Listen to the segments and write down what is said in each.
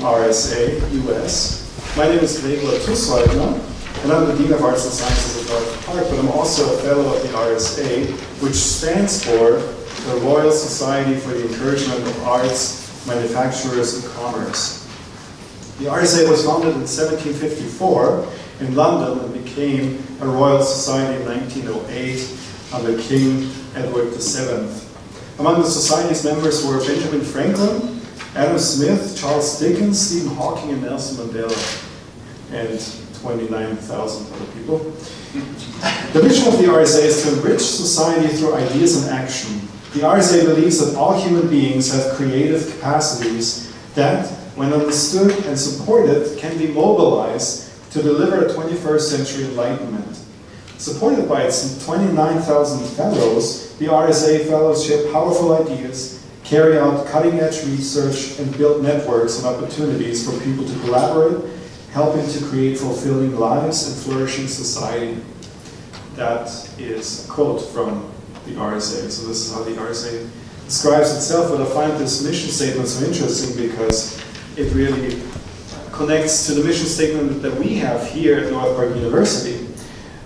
RSA, US. My name is Schlichtman, and I'm the Dean of Arts and Sciences at North Park, but I'm also a fellow of the RSA, which stands for the Royal Society for the Encouragement of Arts, Manufacturers, and Commerce. The RSA was founded in 1754 in London and became a Royal Society in 1908 under King Edward VII. Among the Society's members were Benjamin Franklin, Adam Smith, Charles Dickens, Stephen Hawking, and Nelson Mandela, and 29,000 other people. The mission of the RSA is to enrich society through ideas and action. The RSA believes that all human beings have creative capacities that, when understood and supported, can be mobilized to deliver a 21st century enlightenment. Supported by its 29,000 fellows, the RSA fellows share powerful ideas, carry out cutting-edge research, and build networks and opportunities for people to collaborate, helping to create fulfilling lives and flourishing society. That is a quote from the RSA. So this is how the RSA describes itself, but I find this mission statement so interesting because it really connects to the mission statement that we have here at North Park University.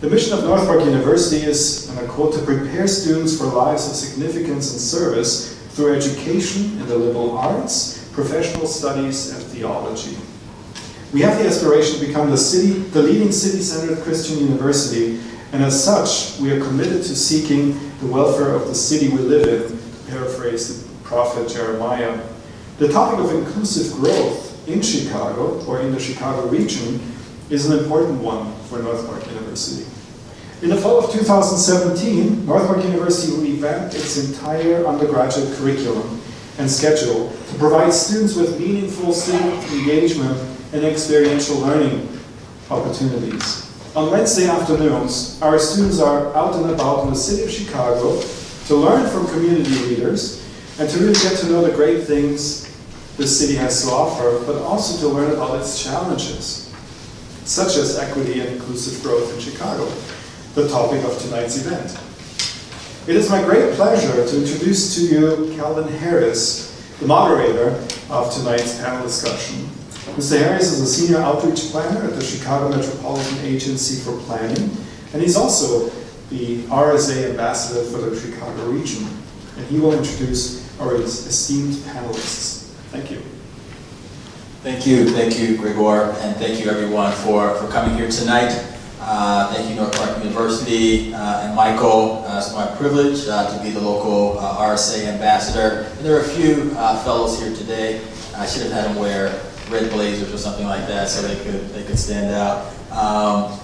The mission of North Park University is, and I quote, to prepare students for lives of significance and service through education in the liberal arts, professional studies, and theology. We have the aspiration to become the leading city-centered Christian university, and as such, we are committed to seeking the welfare of the city we live in, to paraphrase the prophet Jeremiah. The topic of inclusive growth in Chicago, or in the Chicago region, is an important one for North Park University. In the fall of 2017, North Park University revamped its entire undergraduate curriculum and schedule to provide students with meaningful student engagement and experiential learning opportunities. On Wednesday afternoons, our students are out and about in the city of Chicago to learn from community leaders and to really get to know the great things this city has to offer, but also to learn about its challenges, such as equity and inclusive growth in Chicago, the topic of tonight's event. It is my great pleasure to introduce to you Calvin Harris, the moderator of tonight's panel discussion. Mr. Harris is a senior outreach planner at the Chicago Metropolitan Agency for Planning, and he's also the RSA ambassador for the Chicago region. And he will introduce our esteemed panelists. Thank you. Thank you, Gregor, and thank you everyone for coming here tonight. Thank you, North Park University and Michael. It's my privilege to be the local RSA ambassador. And there are a few fellows here today. I should have had them wear red blazers or something like that so they could stand out.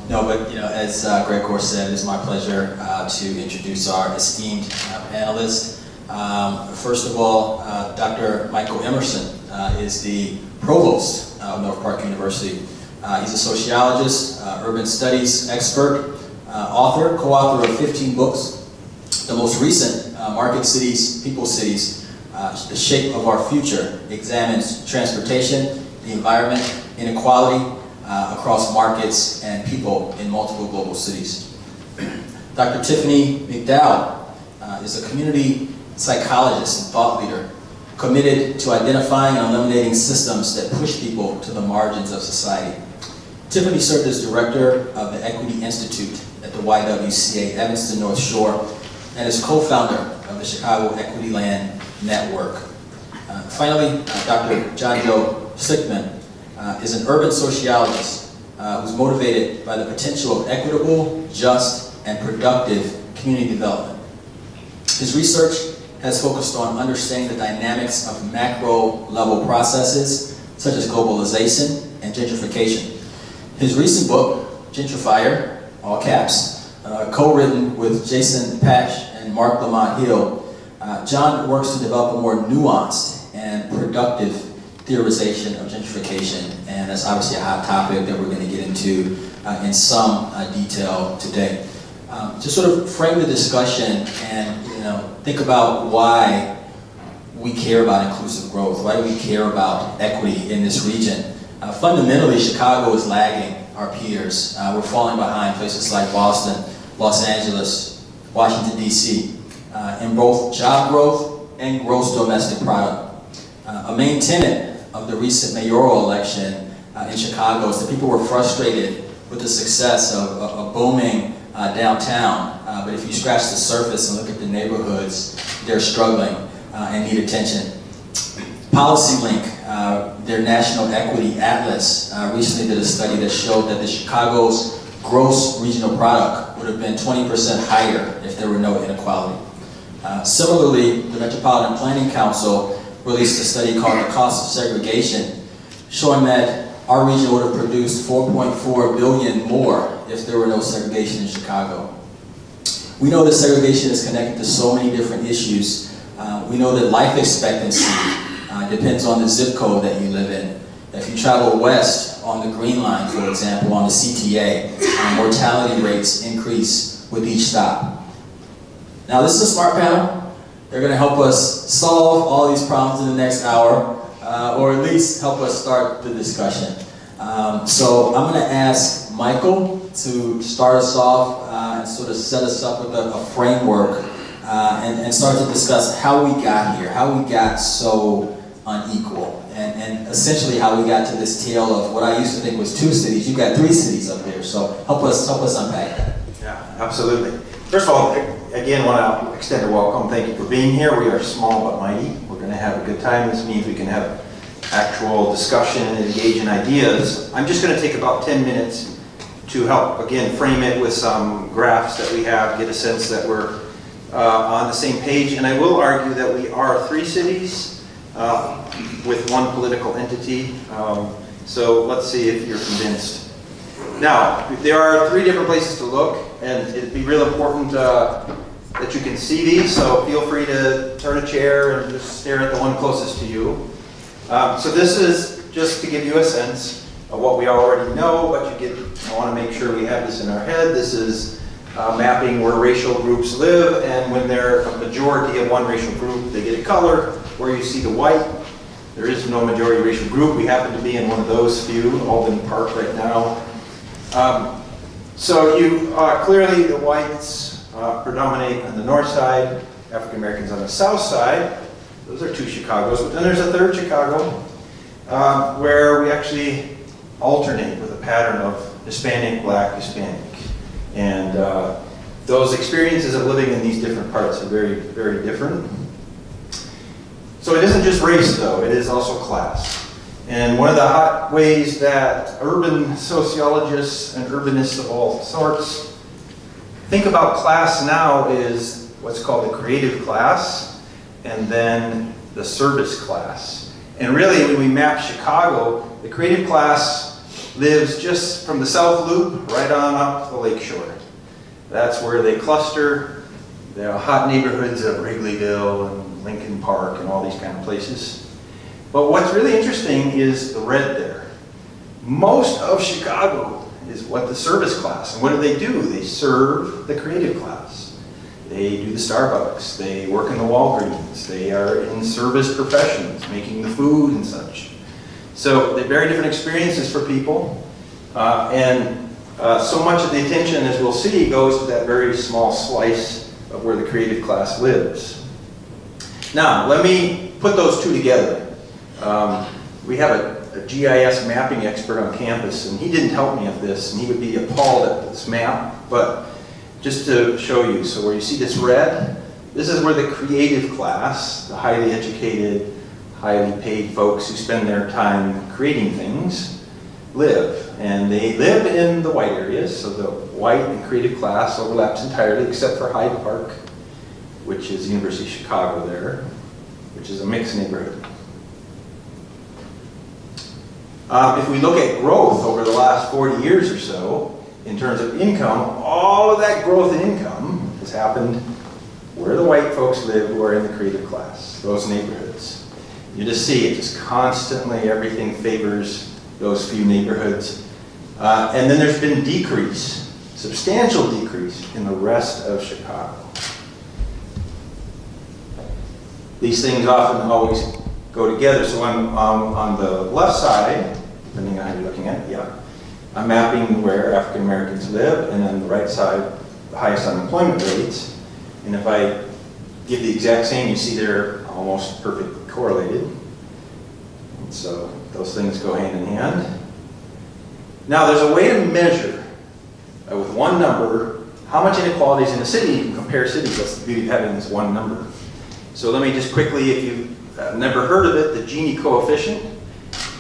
No, but as Gregor said, it's my pleasure to introduce our esteemed panelists. First of all, Dr. Michael Emerson is the Provost of North Park University. He's a sociologist, urban studies expert, author, co-author of 15 books. The most recent, Market Cities, People Cities, The Shape of Our Future, examines transportation, the environment, inequality across markets and people in multiple global cities. Dr. Tiffany McDowell is a community psychologist and thought leader committed to identifying and eliminating systems that push people to the margins of society. Tiffany served as director of the Equity Institute at the YWCA Evanston North Shore and is co-founder of the Chicago Equity Land Network. Finally, Dr. John Joe Schlichtman is an urban sociologist who's motivated by the potential of equitable, just, and productive community development. His research has focused on understanding the dynamics of macro-level processes such as globalization and gentrification. His recent book, Gentrifier, all caps, co-written with Jason Patch and Mark Lamont Hill, John works to develop a more nuanced and productive theorization of gentrification, and that's obviously a hot topic that we're going to get into in some detail today. To sort of frame the discussion and think about why we care about inclusive growth, why do we care about equity in this region. Fundamentally, Chicago is lagging our peers. We're falling behind places like Boston, Los Angeles, Washington, D.C. In both job growth and gross domestic product. A main tenet of the recent mayoral election in Chicago is that people were frustrated with the success of booming downtown. But if you scratch the surface and look at the neighborhoods, they're struggling and need attention. PolicyLink, their National Equity Atlas, recently did a study that showed that the Chicago's gross regional product would have been 20% higher if there were no inequality. Similarly, the Metropolitan Planning Council released a study called The Cost of Segregation, showing that our region would have produced $4.4 billion more if there were no segregation in Chicago. We know that segregation is connected to so many different issues. We know that life expectancy depends on the zip code that you live in. If you travel west on the Green Line, for example, on the CTA, mortality rates increase with each stop. Now, this is a smart panel. They're going to help us solve all these problems in the next hour, or at least help us start the discussion. So I'm going to ask Michael to start us off and sort of set us up with a framework and start to discuss how we got here, how we got so unequal, and essentially how we got to this tale of what I used to think was 2 cities. You've got 3 cities up there, so help us unpack that. Yeah, absolutely. First of all, again, want to extend a welcome. Thank you for being here. We are small but mighty. We're going to have a good time. This means we can have actual discussion and engage in ideas. I'm just going to take about 10 minutes to help, again, frame it with some graphs that we have, get a sense that we're on the same page. And I will argue that we are 3 cities with 1 political entity. So let's see if you're convinced. Now, there are 3 different places to look, and it'd be real important that you can see these, so feel free to turn a chair and just stare at the one closest to you. So this is just to give you a sense of what we already know, but I want to make sure we have this in our head. This is mapping where racial groups live, and when they're a majority of one racial group, they get a color. Where you see the white, there is no majority racial group. We happen to be in one of those few, Albany Park right now. So you clearly the whites predominate on the north side, African Americans on the south side. Those are 2 Chicagos, but then there's a 3rd Chicago where we actually alternate with a pattern of Hispanic, Black, Hispanic. And those experiences of living in these different parts are very, very different. So it isn't just race, though, it is also class. And one of the hot ways that urban sociologists and urbanists of all sorts think about class now is what's called the creative class, and then the service class. And really, when we map Chicago, the creative class lives just from the South Loop right on up the lakeshore. That's where they cluster. There are hot neighborhoods of Wrigleyville and Lincoln Park and all these kind of places. But what's really interesting is the red there. Most of Chicago is what the service class, and what do? They serve the creative class. They do the Starbucks, they work in the Walgreens, they are in service professions, making the food and such. So they're very different experiences for people, and so much of the attention, as we'll see, goes to that very small slice of where the creative class lives. Now, let me put those 2 together. We have a GIS mapping expert on campus, and he didn't help me with this, and he would be appalled at this map, but just to show you, so where you see this red, this is where the creative class, the highly educated, highly paid folks who spend their time creating things, live. And they live in the white areas, so the white and creative class overlaps entirely, except for Hyde Park, which is the University of Chicago there, which is a mixed neighborhood. If we look at growth over the last 40 years or so, in terms of income, all of that growth in income has happened where the white folks live who are in the creative class, those neighborhoods. You just see it, just constantly everything favors those few neighborhoods. And then there's been decrease, substantial decrease in the rest of Chicago. These things often always go together. So on the left side, depending on how you're looking at it, I'm mapping where African Americans live, and on the right side, the highest unemployment rates. And if I give the exact same, you see they're almost perfectly correlated. So those things go hand in hand. Now there's a way to measure with one number how much inequality is in a city. You can compare cities. That's the beauty of having this one number. So let me just quickly, if you've never heard of it, the Gini coefficient.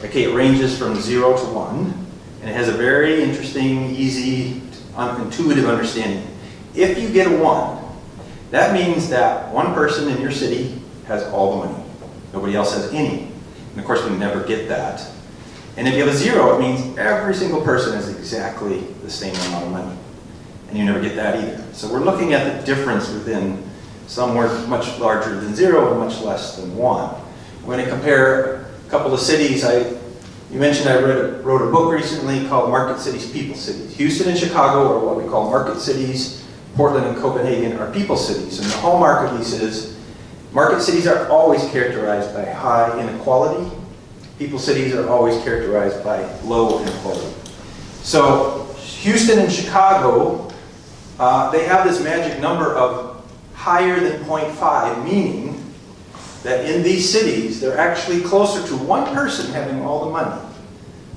Okay, it ranges from 0 to 1, and it has a very interesting, easy, intuitive understanding. If you get a 1, that means that one person in your city has all the money. Nobody else has any. And of course, we never get that. And if you have a 0, it means every single person has exactly the same amount of money. And you never get that either. So we're looking at the difference within somewhere much larger than 0 and much less than 1. We're going to compare a couple of cities. You mentioned I wrote a book recently called Market Cities, People Cities. Houston and Chicago are what we call market cities. Portland and Copenhagen are people cities. And the hallmark of these is market cities are always characterized by high inequality. People cities are always characterized by low inequality. So Houston and Chicago, they have this magic number of higher than 0.5, meaning that in these cities, they're actually closer to one person having all the money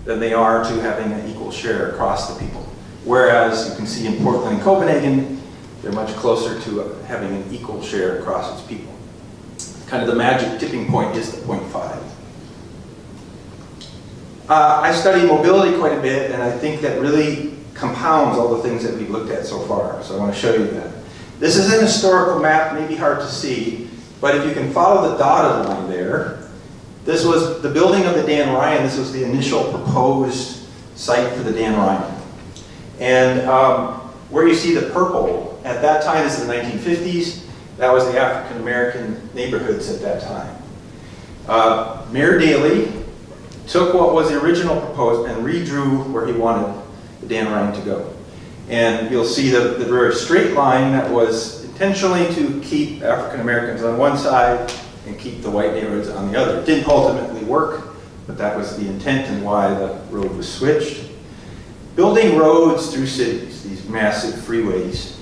than they are to having an equal share across the people. Whereas you can see in Portland and Copenhagen, they're much closer to having an equal share across its people. Kind of the magic tipping point is the 0.5. I study mobility quite a bit, and I think that really compounds all the things that we've looked at so far. So I want to show you that. This is an historical map, maybe hard to see, but if you can follow the dotted line there, this was the building of the Dan Ryan. This was the initial proposed site for the Dan Ryan. And where you see the purple, at that time, this is the 1950s, that was the African American neighborhoods at that time. Mayor Daley took what was the original proposed and redrew where he wanted the Dan Ryan to go. And you'll see the very straight line that was intentionally to keep African Americans on one side and keep the white neighborhoods on the other. It didn't ultimately work, but that was the intent and why the road was switched. Building roads through cities, these massive freeways.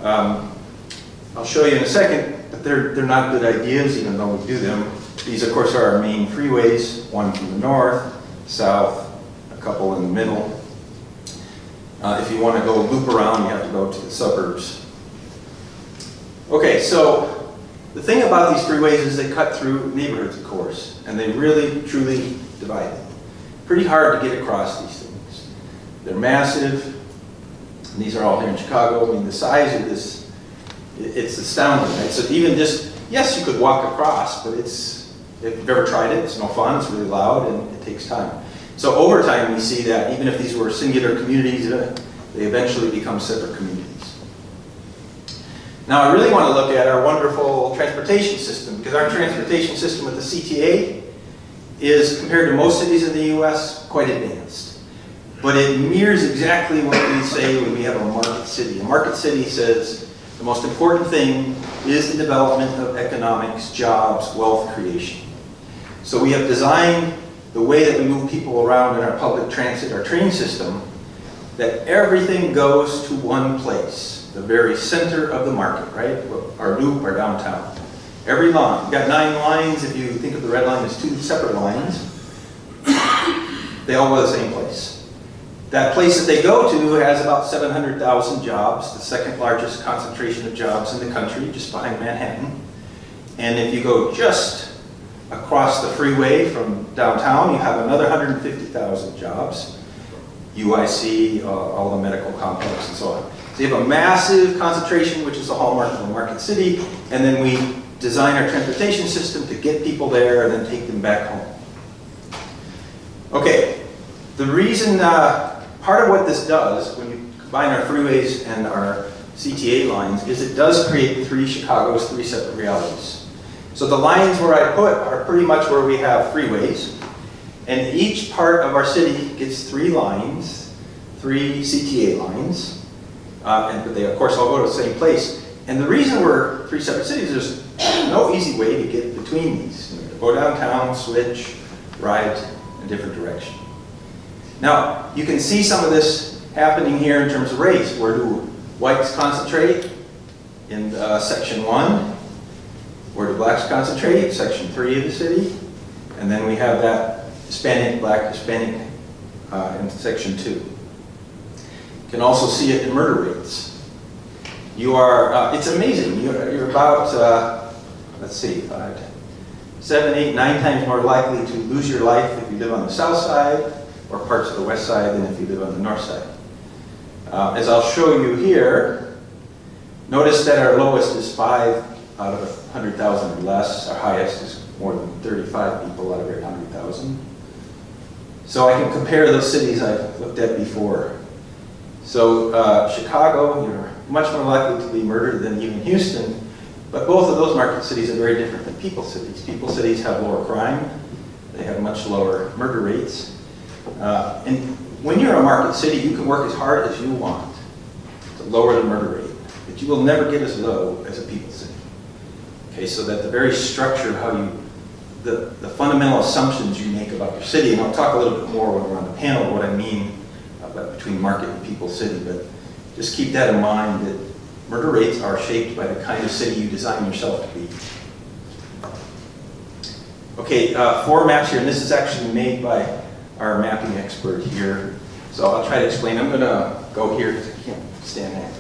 I'll show you in a second, but they're not good ideas even though we do them. These, of course, are our main freeways, one from the north, south, a couple in the middle. If you want to go loop around, you have to go to the suburbs. Okay, so the thing about these freeways is they cut through neighborhoods, of course, and they really, truly divide them. Pretty hard to get across these things. They're massive, and these are all here in Chicago. I mean, the size of this, it's astounding, right? So even just, yes, you could walk across, but if you've ever tried it, it's no fun, it's really loud, and it takes time. So over time, we see that even if these were singular communities, they eventually become separate communities. Now, I really want to look at our wonderful transportation system, because our transportation system with the CTA is, compared to most cities in the US, quite advanced. But it mirrors exactly what we say when we have a market city. A market city says the most important thing is the development of economics, jobs, wealth creation. So we have designed the way that we move people around in our public transit, our train system, that everything goes to one place, the very center of the market, right? Our loop, our downtown. Every line, you've got 9 lines. If you think of the red line as 2 separate lines, they all go to the same place. That place that they go to has about 700,000 jobs, the second largest concentration of jobs in the country, just behind Manhattan. And if you go just across the freeway from downtown, you have another 150,000 jobs. UIC, all the medical complex and so on. So you have a massive concentration, which is the hallmark of a market city, and then we design our transportation system to get people there and then take them back home. Okay, the reason, part of what this does, when you combine our freeways and our CTA lines, is it does create 3 Chicago's, 3 separate realities. So the lines where I put are pretty much where we have freeways. And each part of our city gets 3 lines, 3 CTA lines. But they, of course, all go to the same place. And the reason we're 3 separate cities, there's no easy way to get between these. You know, go downtown, switch, ride in a different direction. Now, you can see some of this happening here in terms of race. Where do whites concentrate? In section 1. Where do blacks concentrate? Section 3 of the city. And then we have that Hispanic, Black, Hispanic in section 2. You can also see it in murder rates. You are, it's amazing, you're about, let's see, 7, 8, 9 times more likely to lose your life if you live on the south side or parts of the west side than if you live on the north side. As I'll show you here, notice that our lowest is 5 out of 100,000 or less. Our highest is more than 35 people out of every 100,000. So I can compare those cities I've looked at before. So Chicago, you're much more likely to be murdered than even Houston, but both of those market cities are very different than people cities. People cities have lower crime, they have much lower murder rates. And when you're a market city, you can work as hard as you want to lower the murder rate, but you will never get as low as a people city. Okay, so that the very structure of how you, the fundamental assumptions you make about your city, and I'll talk a little bit more when we're on the panel what I mean between market and people city, but just keep that in mind that murder rates are shaped by the kind of city you design yourself to be. Okay, 4 maps here, and this is actually made by our mapping expert here. So I'll try to explain. I'm going to go here because I can't stand that.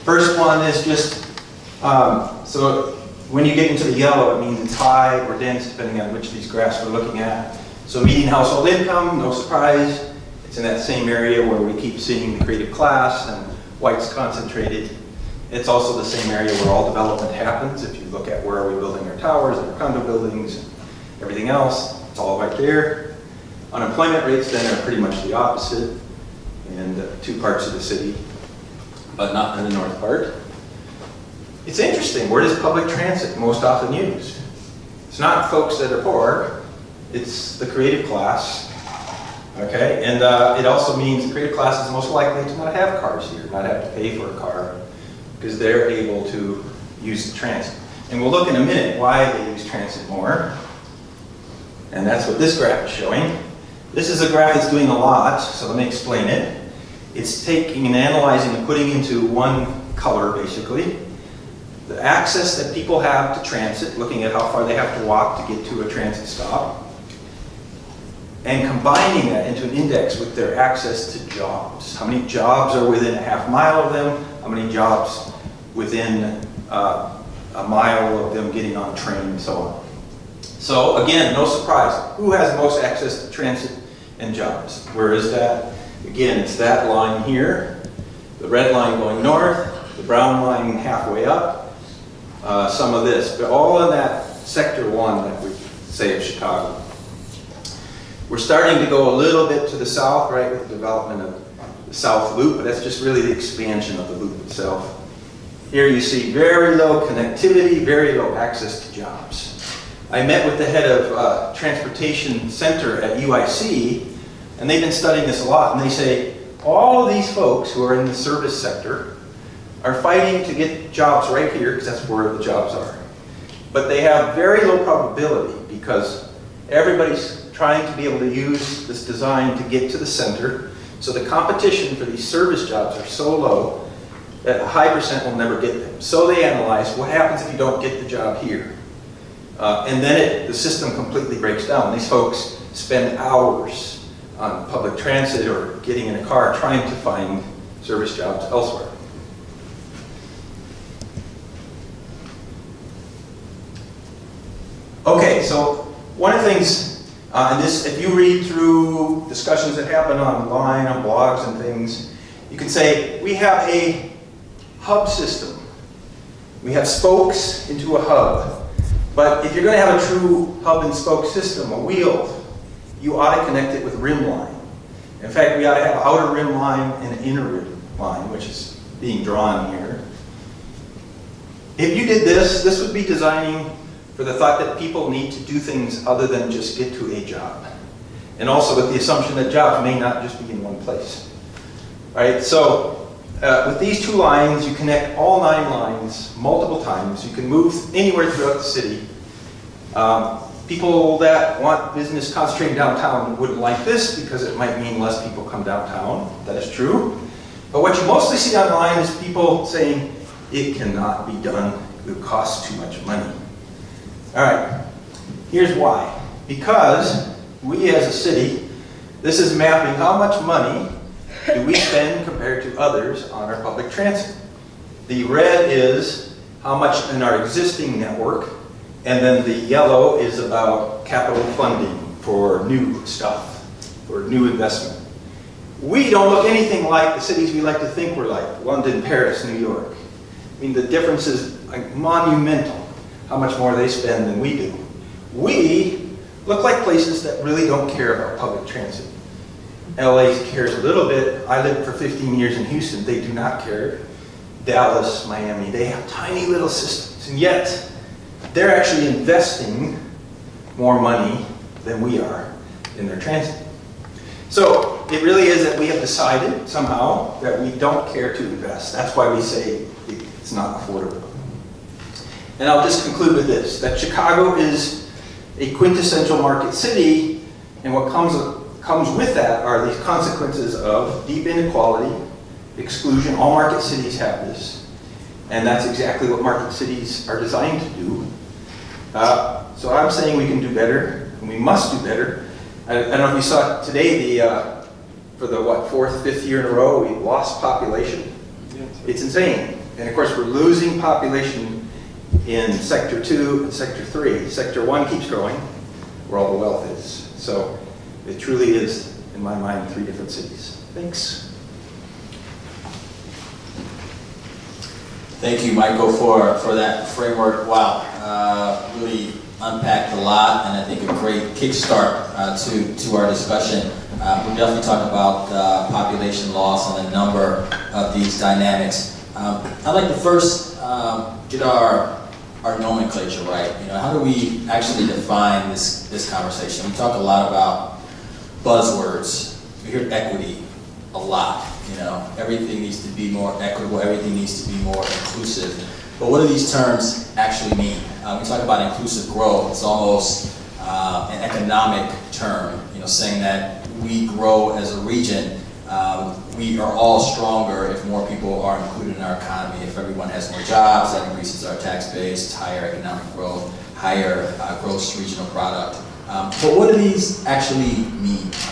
First one is just, so when you get into the yellow, it means it's high or dense, depending on which of these graphs we're looking at. So median household income, no surprise. It's in that same area where we keep seeing the creative class and whites concentrated. It's also the same area where all development happens. If you look at where are we building our towers and our condo buildings and everything else, it's all right there. Unemployment rates then are pretty much the opposite in 2 parts of the city, but not in the north part. It's interesting, where does public transit most often used? It's not folks that are poor, it's the creative class. Okay, and it also means the creative class is most likely to not have cars here, not have to pay for a car, because they're able to use the transit. And we'll look in a minute why they use transit more. And that's what this graph is showing. This is a graph that's doing a lot, so let me explain it. It's taking and analyzing and putting into one color, basically, the access that people have to transit, looking at how far they have to walk to get to a transit stop, and combining that into an index with their access to jobs. How many jobs are within a half mile of them? How many jobs within a mile of them getting on a train and so on. So again, no surprise. Who has the most access to transit and jobs? Where is that? Again, it's that line here. The red line going north, the brown line halfway up, some of this. But all in that sector 1 that we say of Chicago. We're starting to go a little bit to the south, right, with the development of the South Loop, but that's just really the expansion of the loop itself. Here you see very low connectivity, very low access to jobs. I met with the head of Transportation Center at UIC, and they've been studying this a lot, and they say all of these folks who are in the service sector are fighting to get jobs right here, because that's where the jobs are. But they have very low probability, because everybody's trying to be able to use this design to get to the center. So the competition for these service jobs are so low that a high percent will never get them. So they analyze what happens if you don't get the job here. And then the system completely breaks down. These folks spend hours on public transit or getting in a car trying to find service jobs elsewhere. Okay, so one of the things, and this, if you read through discussions that happen online, on blogs and things, you can say, we have a hub system. We have spokes into a hub. But if you're going to have a true hub and spoke system, a wheel, you ought to connect it with rim line. In fact, we ought to have outer rim line and an inner rim line, which is being drawn here. If you did this, this would be designing for the thought that people need to do things other than just get to a job. And also with the assumption that jobs may not just be in one place. All right, so with these 2 lines, you connect all 9 lines multiple times. You can move anywhere throughout the city. People that want business concentrated downtown wouldn't like this because it might mean less people come downtown. That is true. But what you mostly see online is people saying, it cannot be done, it would cost too much money. All right, here's why. Because we as a city, this is mapping how much money do we spend compared to others on our public transit. The red is how much in our existing network, and then the yellow is about capital funding for new stuff, for new investment. We don't look anything like the cities we like to think we're like, London, Paris, New York. I mean, the difference is like monumental, how much more they spend than we do. We look like places that really don't care about public transit. LA cares a little bit. I lived for 15 years in Houston. They do not care. Dallas, Miami, they have tiny little systems, and yet they're actually investing more money than we are in their transit. So it really is that we have decided somehow that we don't care to invest. That's why we say it's not affordable. And I'll just conclude with this, that Chicago is a quintessential market city, and what comes with that are these consequences of deep inequality, exclusion. All market cities have this, and that's exactly what market cities are designed to do. So I'm saying we can do better, and we must do better. I don't know if you saw today, for the, fourth, fifth year in a row, we lost population. It's insane. And of course, we're losing population in Sector 2 and Sector 3. Sector 1 keeps growing, where all the wealth is. So it truly is, in my mind, 3 different cities. Thanks. Thank you, Michael, for that framework. Wow, really unpacked a lot, and I think a great kickstart to our discussion. We'll definitely talk about population loss and a number of these dynamics. I'd like to first get our nomenclature right. You know, how do we actually define this conversation? We talk a lot about buzzwords. We hear equity a lot. You know, everything needs to be more equitable. Everything needs to be more inclusive. But what do these terms actually mean? We talk about inclusive growth. It's almost an economic term. You know, saying that we grow as a region. We are all stronger if more people are included in our economy. If everyone has more jobs, that increases our tax base, higher economic growth, higher gross regional product. But what do these actually mean?